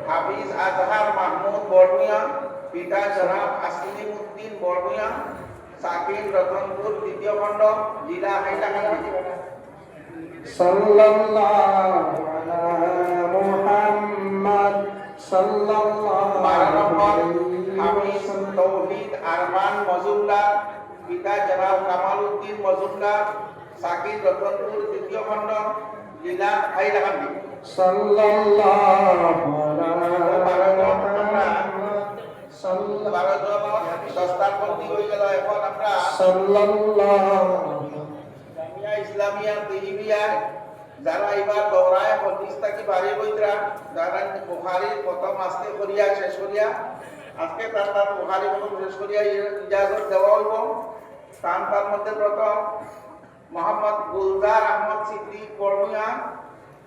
হাফিজ আজহার মাহমুদ বর্মিয়া, পিতা জনাব আসলিম উদ্দিন বর্মিয়া, সাকিব রতনপুর দ্বিতীয় খণ্ড, জেলা হাইলাকান্দি। সাল্লাল্লাহু আলা মুহাম্মদ সাল্লাল্লাহু হাফিজ তৌহিদ আরমান মজুমদার, পিতা জনাব কামাল উদ্দিন মজুমদার, সাকিব রতনপুর দ্বিতীয় খণ্ড, জেলা হাইলাকান্দি। সাল্লাল্লাহু আলা দস্তারবন্দি হয়ে গেল। এখন আমরা জামিয়া ইসলামিয়া তিহিবিয়ায় যারা এবার দৌড়ায় প্রতিষ্ঠা বাড়ি বইতরা, যারা বুখারীর প্রথম আজকে করিয়া শেষ করিয়া, আজকে তার বুখারী প্রথম শেষ করিয়া ইজাজত দেওয়া হইব। তার মধ্যে প্রথম মোহাম্মদ গুলজার আহমদ সিদ্দিক বর্মিয়া,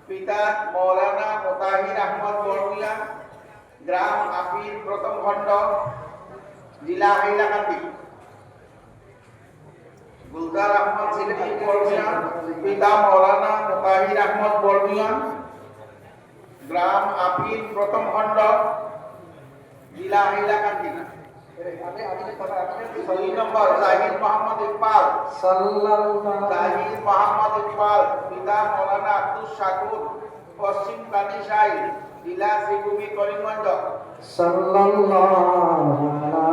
পিতা মৌলানা মোতাহির আহমদ বর্মিয়া, গ্রাম আপির প্রথম খণ্ড, জেলা হাইলাকান্দি। গুলজার আহমদ সিদ্দিক বর্মিয়া, পিতা মৌলানা মোতাহির আহমদ বর্মিয়া, গ্রাম আপির প্রথম খণ্ড, জেলা হাইলাকান্দি। দুই নম্বর জাহিদ মোহাম্মদ ইকবাল, জাহিদ মোহাম্মদ ইকবাল, পিতা মৌলানা আব্দুল শাকুর, পশ্চিম কানিসাই, জেলা শ্রীভূমি, করিমগঞ্জ। সাল্লাল্লাহু আলা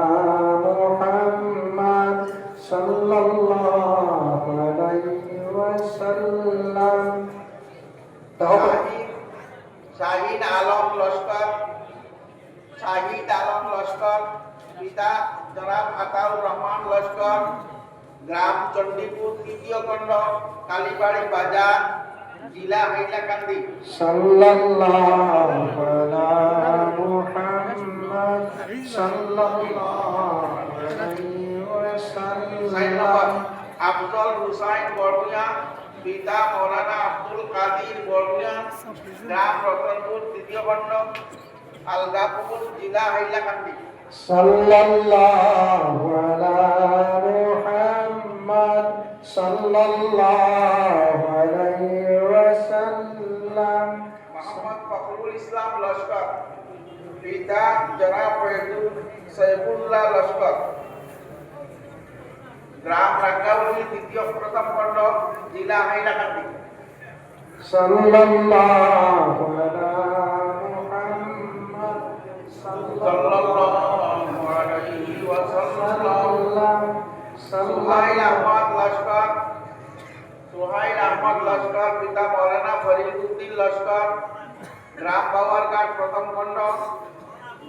মুহাম্মদ সাল্লাল্লাহু আলাইহি ওয়াসাল্লাম। শাহিদ আলম লস্কর, শাহিদ আলম লস্কর, পিতা জনাব আতাউর রহমান লস্কর, গ্রাম চণ্ডীপুর তৃতীয় খণ্ড, কালীবাড়ি বাজার, জেলা হাইলাকান্দি। সাল্লাল্লাহু আলা মুহাম্মদ সাল্লাল্লাহু আলাইহি ওয়াসাল্লাম। আফজল হুসাইন বর্মিয়া, পিতা মৌলানা আব্দুল কাদির বর্মিয়া, গ্রাম রতনপুর তৃতীয় খণ্ড, আলগাপুর, জেলা হাইলাকান্দি। সাল্লাল্লাহু আলা মুহাম্মদ সাল্লাল্লাহু আলাইহি ওয়াসাল্লাম। মোহাম্মদ ফখরুল ইসলাম লস্কর, পিতা জনাব সৈফুল্লাহ লস্কর, গ্রাম রাঙ্গাউলি দ্বিতীয় প্রথম খণ্ড, জেলা হাইলাকান্দি। সাল্লাল্লাহু আলা মুহাম্মদ সাল্লাল্লাহু আলাইহি ওয়াসাল্লাম। সুহাইল আহমদ লস্কর, সুহাইল আহমদ লস্কর, পিতা মৌলানা ফরিদউদ্দিন লস্কর, গ্রাম বাওয়ারঘাট প্রথম খণ্ড,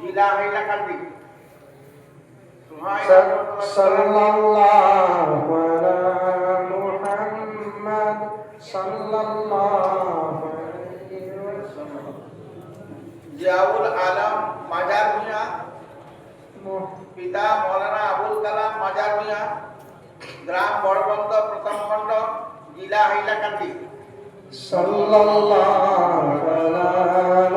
জেলা হাইলাকান্দি। সাল্লাল্লাহু আলা মুহাম্মদ সাল্লাল্লাহু আলাইহি ওয়াসাল্লাম। জিয়াউল আলম মাজার মিয়া, পিতা মৌলানা আবুল কালাম মাজার মিয়া, গ্রাম বড়বন্দ প্রথম খণ্ড, জেলা হাইলাকান্দি। সাল্লাল্লাহু আলা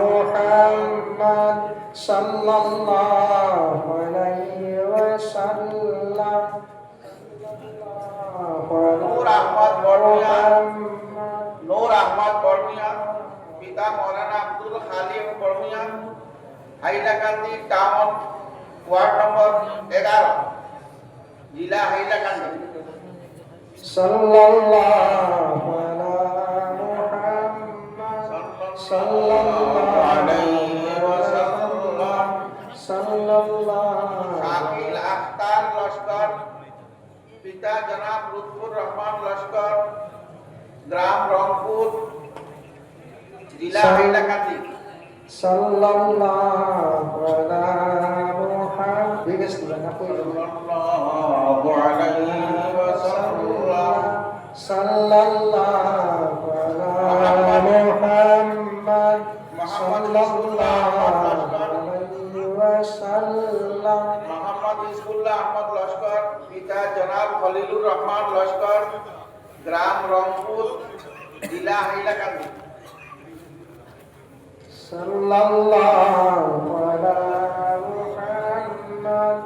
মুহাম্মদ সাল্লাল্লাহু আলাইহি ওয়াসাল্লাম। নূর আহমদ বর্মিয়া, নূর আহমদ বর্মিয়া, পিতা মৌলানা আব্দুল খালিক Boromiya, Hailakandi town, ward number 11, জেলা হাইলাকান্দি। সাল্লাল্লাহু আলা মুহাম্মদ সাল্লাল্লাহু আলাইহি ওয়াসাল্লাম। সাল্লাল্লাহু শাকিল আখতার লস্কর, পিতা জনাব লুৎফুর রহমান লস্কর, গ্রাম রংপুর, জেলা হাইলাকান্দি। সাল্লাল্লাহু আলা মুহাম্মদ সাল্লাল্লাহু আলাইহি ওয়াসাল্লাম। সাল্লাল্লাহু আলা মুহাম্মদ সাল্লাল্লাহু আলাইহি ওয়াসাল্লাম। মোহাম্মদ ইসবুল্লাহ আহমদ লস্কর, পিতা জনাব খলিলুর রহমান লস্কর, গ্রাম রংপুর, জেলা হাইলাকান্দি। সাল্লাল্লাহু আলা মুহাম্মদ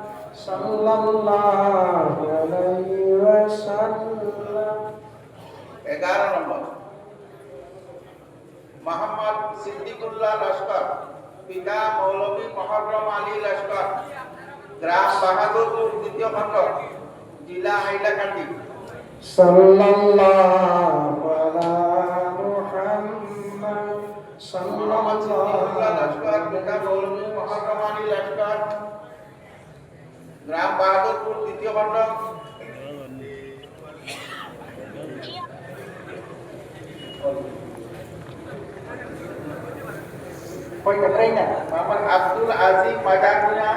সাল্লাল্লাহু আলাইহি ওয়াসাল্লাম। 11 নম্বর মোহাম্মদ সিদ্দিকুল্লাহ লস্কর, পিতা মৌলভী মহরম আলী লস্কর, গ্রাম বাহাদুরপুর, দ্বিতীয় খণ্ড, জেলা হাইলাকান্দি। সাল্লাল্লাহু আলা মুহাম্মদ মোহাম্মদ সিদ্দিকুল্লাহ লস্কর, পিতা মৌলভী মহরম আলী লস্কর, গ্রাম বাহাদুরপুর, দ্বিতীয় খণ্ড। মোহাম্মদ আব্দুল আজিজ মাজার মিয়া,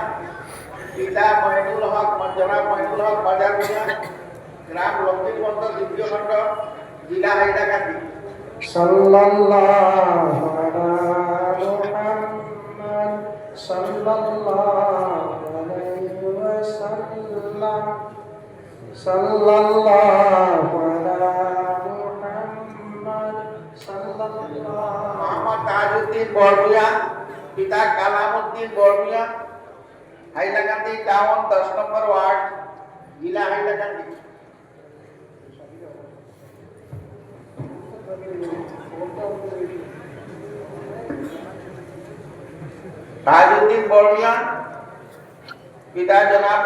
পিতা মহিনুল হক, জনাব মহিনুল হক মাজার মিয়া, গ্রাম লক্ষ্মীপন্থ, দ্বিতীয় খণ্ড, জেলা হাইলাকান্দি। সাল্লাল্লাহু আলা মুহাম্মদ সাল্লাল্লাহু আলাইহি ওয়াসাল্লাম। সাল্লাল্লাহু আলা মুহাম্মদ সাল্লাল্লাহু। মোহাম্মদ তাজউদ্দিন বরমিয়া, পিতা কালামউদ্দিন বরমিয়া, হাইলাকান্দি টাউন, 10 নম্বর ওয়ার্ড, জেলা হাইলাকান্দি। তাজউদ্দিন বরমিয়া, পিতা জনাব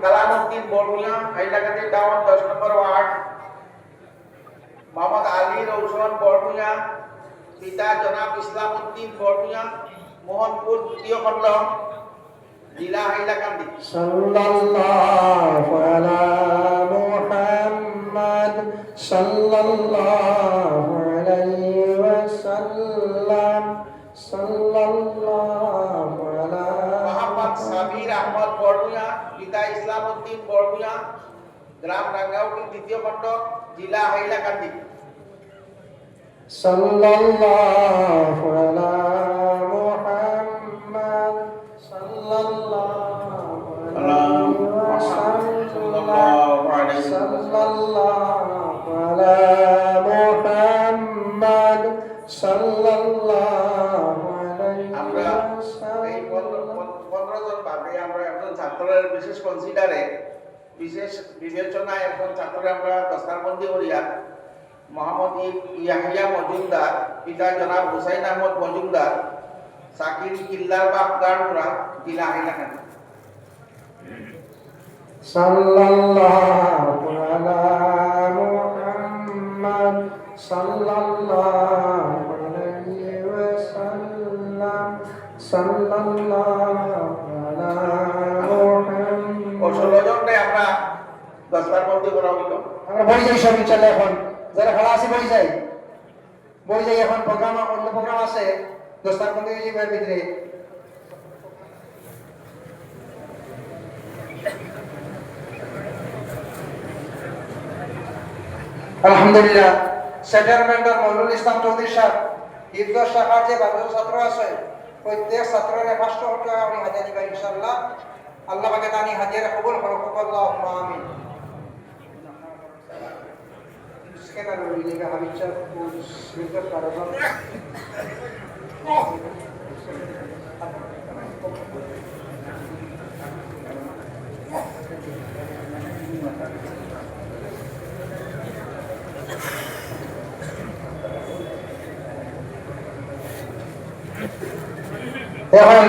কালামউদ্দিন বরমিয়া, হাইলাকান্দি টাউন, 10 নম্বর ওয়ার্ড। মোহাম্মদ আলী রৌশন বরমিয়া, পিতা জনাব ইসলামউদ্দিন বরমিয়া, মোহনপুর, দ্বিতীয় খণ্ড, জেলা হাইলাকান্দি। সাল্লাল্লাহু আলা মুহাম্মদ সাল্লাল্লাহু আলাইহি ওয়াসাল্লাম। সাল্লাল্লাহু আলা মোহাম্মদ সাবির আহমদ বরমিয়া, পিতা ইসলামউদ্দিন বরমিয়া, গ্রাম রাঙ্গাউটি, দ্বিতীয় খণ্ড, জেলা হাইলাকান্দি। সাল্লাল্লাহু আলা মুহাম্মদ সাল্লাল্লাহু আলাইহি ওয়াসাল্লাম। সাল্লাল্লাহু আলা মুহাম্মদ সাল্লাল্লাহু আলাইহি আমরা এই 15 জন বাদে আমরা একজন ছাত্রের বিশেষ কনসিডারে, বিশেষ বিবেচনায় একজন ছাত্রকে আমরা দস্তারবন্দি করিয়া মোহাম্মদ ইয়াহিয়া মজুমদার, পিতা জনাব হুসাইন আহমদ মজুমদার, সাকির কিল্লার বাপ গাড়মুরা, জেলা হাইলাকান্দি। সাল্লাল্লাহু আলা মুহাম্মদ সাল্লাল্লাহু আলাইহি ওয়াসাল্লাম। সাল্লাল্লাহু আলা মুহাম্মদ। 16 জনকে আমরা দস্তারবন্দি করা হইল। আমরা বই যাই সব ইনশাআল্লাহ। এখন যারা খেলা আছে বই যাই, এখন প্রোগ্রাম, অন্য প্রোগ্রাম আছে দস্তারবন্দি এর ভিতরে। আলহামদুলিল্লাহ, সেটেলমেন্টের মনুল ইসলাম চৌধুরী সাহেব ঈদগাহ শাখার যে 12 ছাত্র আছে, প্রত্যেক ছাত্রের 500 টাকা উনি হাজিরা দিবেন ইনশাআল্লাহ। আল্লাহ পাকে তানি হাজিরা কবুল করুক, আল্লাহুম্মা আমিন। সেটা রইলেগা হাবিচা সুন্দর কারণ। এখন